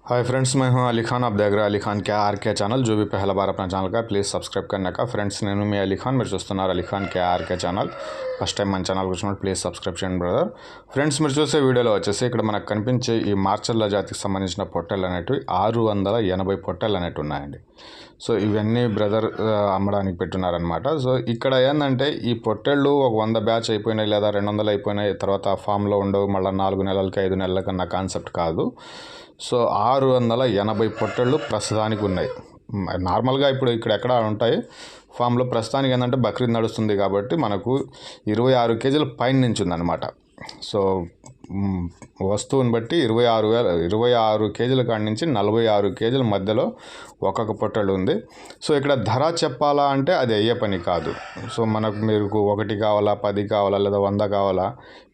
Hi friends, मैं हूं अली खान। आप देख रहे हैं अली खान क्या आर के चैनल। जो भी पहला बार अपना ఛానల్ का ప్లీజ్ సబ్స్క్రైబ్ करने का ఫ్రెండ్స్। నేను మీ అలీ ఖాన్, మీరు చూస్తున్నారు అలీ ఖాన్ కే ఆర్కే ఛానల్। ఫస్ట్ టైం మన ఛానల్ వచ్చినప్పుడు ప్లీజ్ సబ్స్క్రైబ్ చేయండి బ్రదర్। ఫ్రెండ్స్, మీరు చూసే వీడియోలో వచ్చేసి ఇక్కడ మనకు కనిపించే ఈ మార్చర్ల జాతికి సంబంధించిన పొట్టెలు అనేటివి 680 పొట్టెలు అనేవి ఉన్నాయండి। సో ఇవన్నీ బ్రదర్ అమ్మడానికి పెట్టున్నారనమాట। సో ఇక్కడ ఏంటంటే ఈ పొట్టెళ్ళు ఒక 100 బ్యాచ్ అయిపోయినాయి లేదా 200 అయిపోయినాయి, తర్వాత ఫామ్లో ఉండవు, మళ్ళీ 4 నెలలకి 5 నెలలకి అన్న కాన్సెప్ట్ కాదు। సో 680 పొట్టెళ్ళు ప్రస్తుతానికి ఉన్నాయి। నార్మల్గా ఇప్పుడు ఇక్కడ ఎక్కడ ఉంటాయి ఫామ్లో ప్రస్తుతానికి ఏంటంటే బక్రీద్ నడుస్తుంది కాబట్టి మనకు 26 కేజీల పైన నుంచి ఉందన్నమాట। సో వస్తువుని బట్టి 26 కేజీల కాడి నుంచి 46 కేజీల మధ్యలో ఒక్కొక్క పొట్టెళ్ళు ఉంది। సో ఇక్కడ ధర చెప్పాలా అంటే అది అయ్యే పని కాదు। సో మనకు మీరు 1 కావాలా, 10 కావాలా లేదా 100 కావాలా,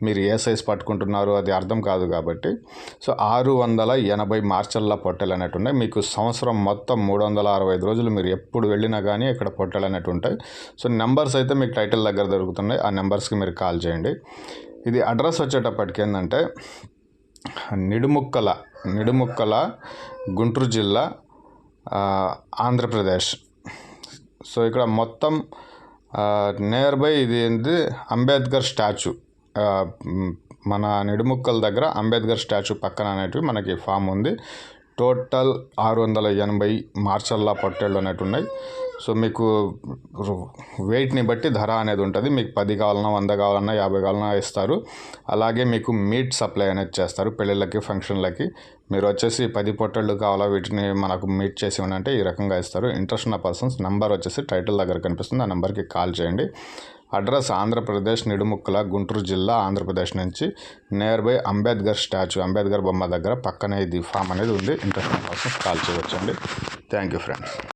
మీరు ఏ సైజ్ పట్టుకుంటున్నారు అది అర్థం కాదు కాబట్టి సో 680 మార్చర్ల పొట్టెలు అనేవి ఉన్నాయి। మీకు సంవత్సరం మొత్తం 365 రోజులు మీరు ఎప్పుడు వెళ్ళినా కానీ ఇక్కడ పొట్టెలు అనేవి ఉంటాయి। సో నెంబర్స్ అయితే మీకు టైటిల్ దగ్గర దొరుకుతున్నాయి, ఆ నెంబర్స్కి మీరు కాల్ చేయండి। ఇది అడ్రస్ వచ్చేటప్పటికి ఏంటంటే నిడుముక్కల గుంటూరు జిల్లా, ఆంధ్రప్రదేశ్। సో ఇక్కడ మొత్తం నియర్ బై ఇది ఏంటి అంబేద్కర్ స్టాచ్యూ, మన నిడుముక్కల దగ్గర అంబేద్కర్ స్టాచ్యూ పక్కన అనేటివి మనకి ఫామ్ ఉంది। టోటల్ 680 మార్చర్ల పొట్టేళ్ళు అనేవి ఉన్నాయి। సో మీకు వెయిట్ని బట్టి ధర అనేది ఉంటుంది। మీకు 10 కావాలన్నా, 100 కావాలన్నా, 50 కావాలన్నా ఇస్తారు। అలాగే మీకు మీట్ సప్లై అనేది చేస్తారు పెళ్ళిళ్ళకి, ఫంక్షన్లకి। మీరు వచ్చేసి 10 పొట్టేళ్ళు కావాలా, వీటిని మనకు మీట్ చేసి ఉండంటే ఈ రకంగా ఇస్తారు। ఇంట్రెస్ట్ ఉన్న పర్సన్స్ నెంబర్ వచ్చేసి టైటిల్ దగ్గర కనిపిస్తుంది, ఆ నెంబర్కి కాల్ చేయండి। అడ్రస్ ఆంధ్రప్రదేశ్, నిడుముక్కల గుంటూరు జిల్లా, ఆంధ్రప్రదేశ్ నుంచి near by Ambedkar statue, Ambedkar బొమ్మ దగ్గర పక్కనే ఇది ఫామ్ అనేది ఉంది। ఇంట్రెస్ట్ ఉన్న persons call చేయవచ్చండి। Thank you friends.